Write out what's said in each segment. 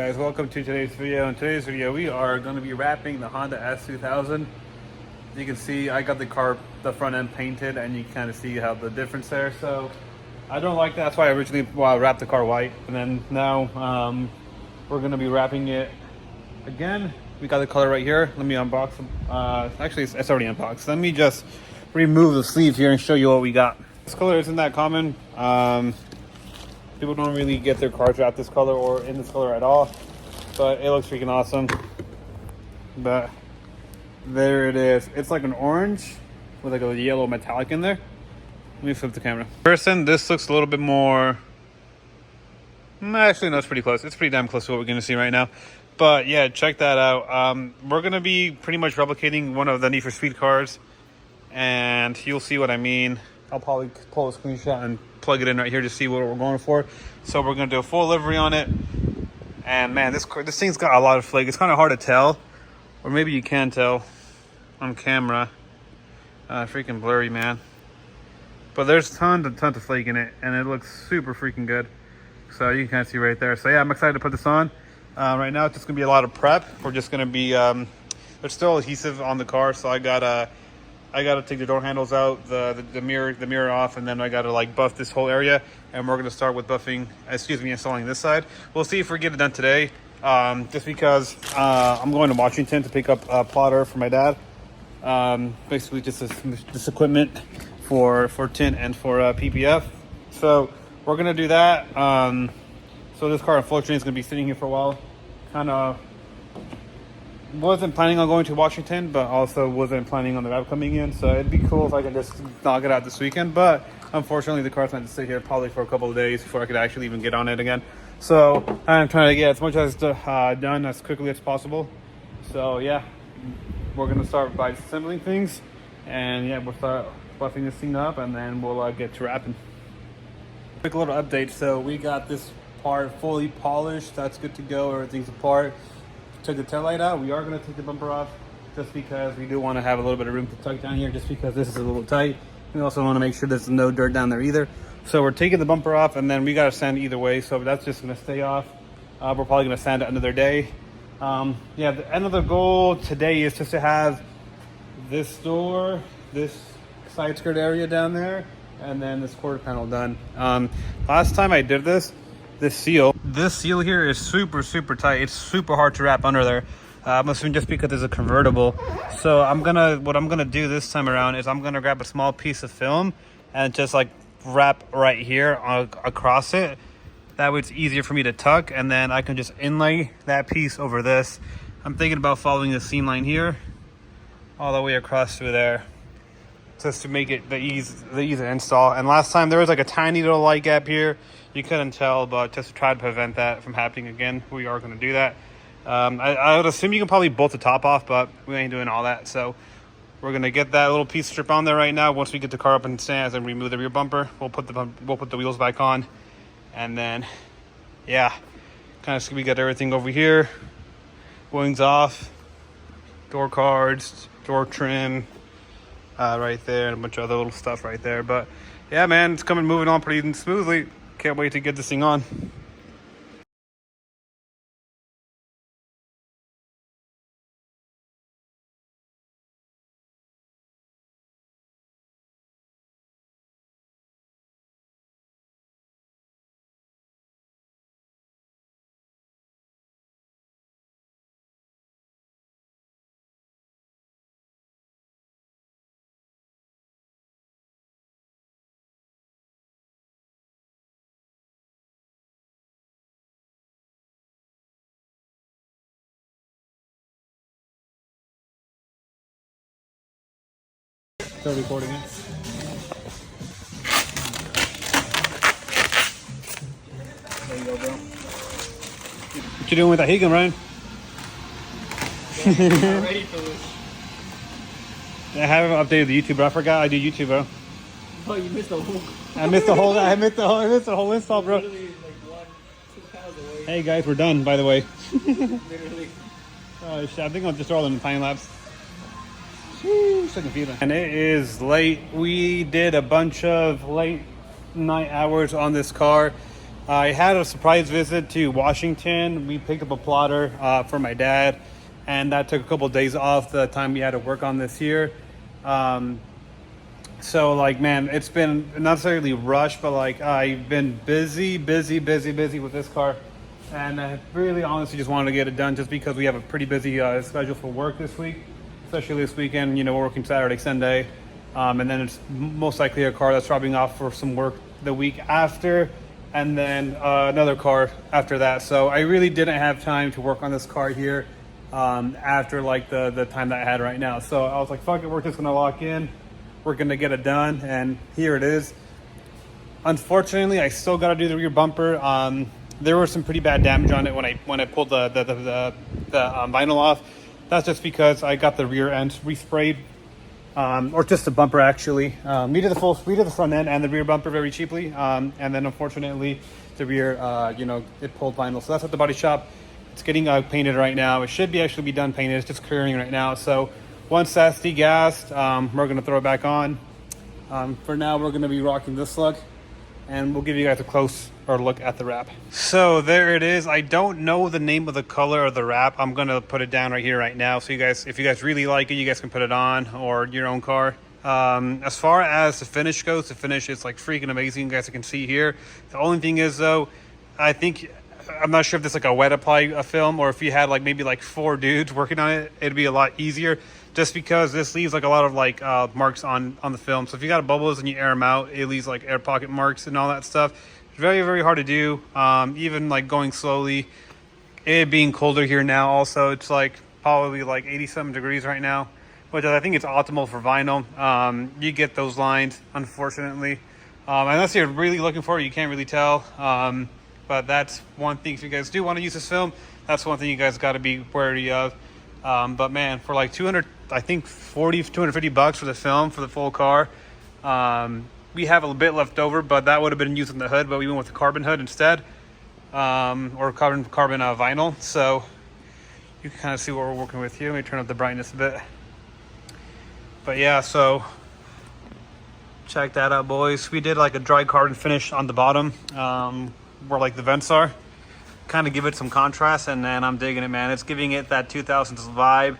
Guys, welcome to today's video. In today's video, we are going to be wrapping the Honda S2000. You can see I got the front end painted, and you can kind of see how the difference there. So I don't like that. That's why I originally wrapped the car white, and then now we're going to be wrapping it again. We got the color right here. Let me unbox them. Actually, it's already unboxed. Let me just remove the sleeve here and show you what we got. This color isn't that common. People don't really get their cars wrapped this color or in this color at all, but it looks freaking awesome. But there it is. It's like an orange with like a yellow metallic in there. Let me flip the camera. Person, this looks a little bit more. Actually, no, it's pretty close. It's pretty damn close to what we're gonna see right now. But yeah, check that out. We're gonna be pretty much replicating one of the Need for Speed cars, and you'll see what I mean. I'll probably pull a screenshot and plug it in right here to see what we're going for. So we're gonna do a full livery on it, and man, this thing's got a lot of flake. It's kind of hard to tell, or maybe you can tell on camera. Freaking blurry, man. But there's tons of flake in it, and it looks super freaking good. So you can kind of see right there. So yeah, I'm excited to put this on. Right now it's just gonna be a lot of prep. We're just gonna be there's still adhesive on the car, so I gotta take the door handles out, the mirror off, and then I gotta like buff this whole area. And we're gonna start with installing this side. We'll see if we get it done today. Just because I'm going to Washington to pick up a plotter for my dad. Basically just this equipment for tint and for PPF. So we're gonna do that. So this car unfortunately is gonna be sitting here for a while. Kind of wasn't planning on going to Washington, but also wasn't planning on the wrap coming in. So it'd be cool if I could just knock it out this weekend. But unfortunately, the car's meant to sit here probably for a couple of days before I could actually even get on it again. So I'm trying to get as much as done as quickly as possible. So yeah, we're gonna start by assembling things, and yeah, we'll start buffing this thing up, and then we'll get to wrapping. Quick little update. So we got this part fully polished. That's good to go. Everything's apart. Took the taillight out. We are going to take the bumper off just because we do want to have a little bit of room to tuck down here, just because this is a little tight. We also want to make sure there's no dirt down there either. So we're taking the bumper off, and then we got to sand either way, so that's just going to stay off. We're probably going to sand it another day. Yeah, the end of the goal today is just to have this door, this side skirt area down there, and then this quarter panel done. Last time I did this seal here is super tight. It's super hard to wrap under there. I'm assuming just because it's a convertible. So what I'm gonna do this time around is I'm gonna grab a small piece of film and just like wrap right here across it. That way it's easier for me to tuck, and then I can just inlay that piece over this. I'm thinking about following the seam line here all the way across through there, just to make it the ease to install. And last time there was like a tiny little light gap here. You couldn't tell, but just to try to prevent that from happening again, we are going to do that. I would assume you can probably bolt the top off, but we ain't doing all that. So we're going to get that little piece strip on there right now. Once we get the car up in stands and remove the rear bumper, we'll put the wheels back on, and then yeah, kind of we got everything over here. Wings off, door cards, door trim. Right there, and a bunch of other little stuff right there. But yeah, man, it's moving on pretty smoothly. Can't wait to get this thing on. Still recording it. There you go, bro. What you doing with that heat gun, Ryan? I'm not ready for this. I haven't updated the YouTube, bro. I forgot I do YouTube, bro. Oh, you missed the whole. I missed the whole install, bro. Literally like 1-2 pounds away. Hey guys, we're done, by the way. Literally. Oh shit, I think I'll just roll in the time lapse. And it is late. We did a bunch of late night hours on this car. I had a surprise visit to Washington. We picked up a plotter for my dad, and that took a couple of days off the time we had to work on this here. So like, man, it's been not necessarily rushed, but like I've been busy with this car, and I really honestly just wanted to get it done just because we have a pretty busy schedule for work this week, especially this weekend. You know, we're working Saturday, Sunday, and then it's most likely a car that's dropping off for some work the week after, and then another car after that. So I really didn't have time to work on this car here after like the time that I had right now. So I was like, fuck it, we're just gonna lock in. We're gonna get it done, and here it is. Unfortunately, I still got to do the rear bumper. There was some pretty bad damage on it when I pulled the vinyl off. That's just because I got the rear end resprayed, or just the bumper actually. We did the front end and the rear bumper very cheaply, and then unfortunately the rear, it pulled vinyl. So that's at the body shop. It's getting painted right now. It should actually be done painted. It's just clearing right now. So once that's degassed, we're gonna throw it back on. For now, we're gonna be rocking this look, and we'll give you guys a closer look at the wrap. So there it is. I don't know the name of the color of the wrap. I'm gonna put it down right here right now. So you guys, if you guys really like it, you guys can put it on or your own car. As far as the finish goes, the finish is like freaking amazing. You guys can see here. The only thing is though, I'm not sure if this is like a wet apply film, or if you had like maybe like 4 dudes working on it, it'd be a lot easier, just because this leaves like a lot of like marks on the film. So if you got bubbles and you air them out, it leaves like air pocket marks and all that stuff. It's very hard to do, even like going slowly. It being colder here now also, it's like probably like 87 degrees right now, which I think it's optimal for vinyl. You get those lines, unfortunately, unless you're really looking for it, you can't really tell. But that's one thing. If you guys do want to use this film, that's one thing you guys got to be wary of. But man, for like 200, I think 250 bucks for the film for the full car. We have a bit left over, but that would have been used in the hood, but we went with the carbon hood instead, or carbon vinyl. So you can kind of see what we're working with here. Let me turn up the brightness a bit. But yeah, so check that out, boys. We did like a dry carbon finish on the bottom, where like the vents are, kind of give it some contrast, and then I'm digging it, man. It's giving it that 2000s vibe,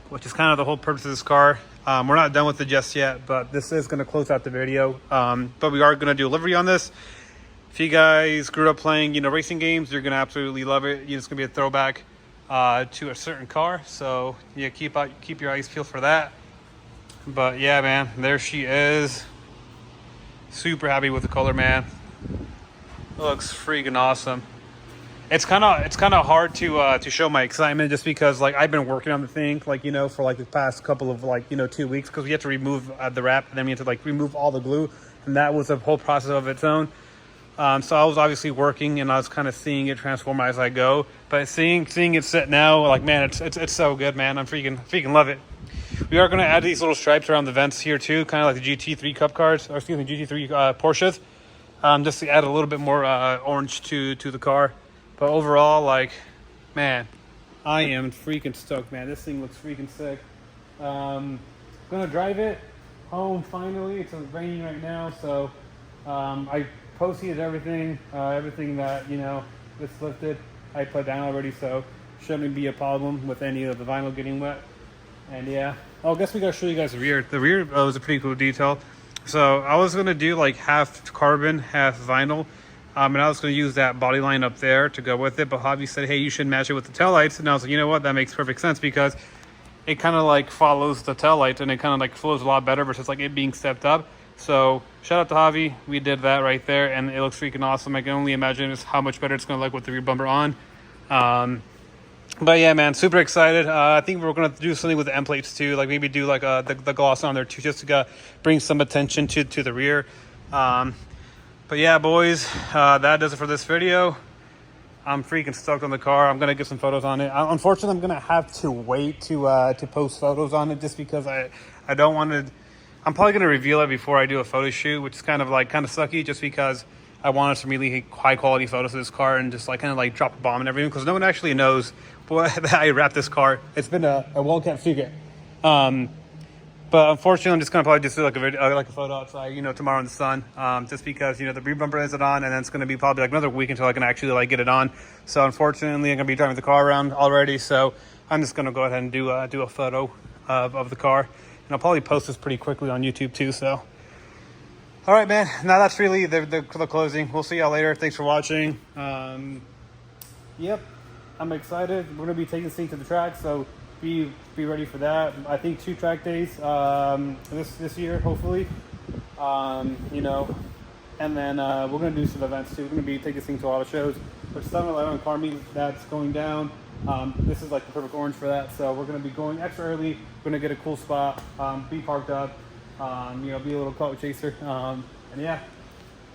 which is kind of the whole purpose of this car. We're not done with it just yet, but this is going to close out the video. But we are going to do a livery on this. If you guys grew up playing, racing games, you're going to absolutely love it. It's going to be a throwback to a certain car. So yeah, keep your eyes peeled for that. But yeah, man, there she is. Super happy with the color, man. It looks freaking awesome. It's kind of hard to show my excitement, just because like I've been working on the thing like for like the past couple of like 2 weeks, because we have to remove the wrap, and then we have to like remove all the glue, and that was a whole process of its own. So I was obviously working, and I was kind of seeing it transform as I go. But seeing it sit now, like, man, it's so good, man. I'm freaking love it. We are going to add these little stripes around the vents here too, kind of like the GT3 Cup cars, or excuse me, GT3 Porsches, just to add a little bit more orange to the car. But overall, like, man, I am freaking stoked, man. This thing looks freaking sick. Gonna drive it home finally. It's raining right now, so I post-heated everything that it's lifted. I put down already, so shouldn't be a problem with any of the vinyl getting wet. And yeah, I guess we gotta show you guys the rear. The rear was a pretty cool detail. So I was gonna do like half carbon, half vinyl. And I was going to use that body line up there to go with it, but Javi said, hey, you should match it with the taillights. And I was like, you know what, that makes perfect sense, because it kind of like follows the taillights, and it kind of like flows a lot better versus like it being stepped up. So shout out to Javi. We did that right there, and it looks freaking awesome. I can only imagine just how much better it's going to look with the rear bumper on. But yeah, man, super excited. I think we're going to do something with the end plates too, like maybe do like the gloss on there too, just to bring some attention to the rear. But yeah, boys, that does it for this video. I'm freaking stoked on the car. I'm gonna get some photos on it. Unfortunately, I'm gonna have to wait to post photos on it, just because I don't want to. I'm probably gonna reveal it before I do a photo shoot, which is kind of sucky, just because I wanted some really high quality photos of this car, and just like kind of like drop a bomb and everything, because no one actually knows that I wrapped this car. It's been a well kept secret. But unfortunately, I'm just gonna probably just do like a video, like a photo outside, you know, tomorrow in the sun, just because, you know, the rear bumper isn't on, and then it's gonna be probably like another week until I can actually like get it on. So unfortunately, I'm gonna be driving the car around already. So I'm just gonna go ahead and do a photo of the car, and I'll probably post this pretty quickly on YouTube too. So, all right, man. Now that's really the closing. We'll see y'all later. Thanks for watching. Yep, I'm excited. We're gonna be taking Sync to the track, so be ready for that. I think 2 track days this year, hopefully. You know, and then we're gonna do some events too. We're gonna be taking Sync to a lot of shows. There's 7-Eleven car meet that's going down. This is like the perfect orange for that. So we're gonna be going extra early. We're gonna get a cool spot, be parked up, you know, be a little clout chaser, and yeah.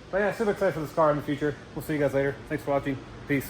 But yeah, super excited for this car in the future. We'll see you guys later. Thanks for watching. Peace.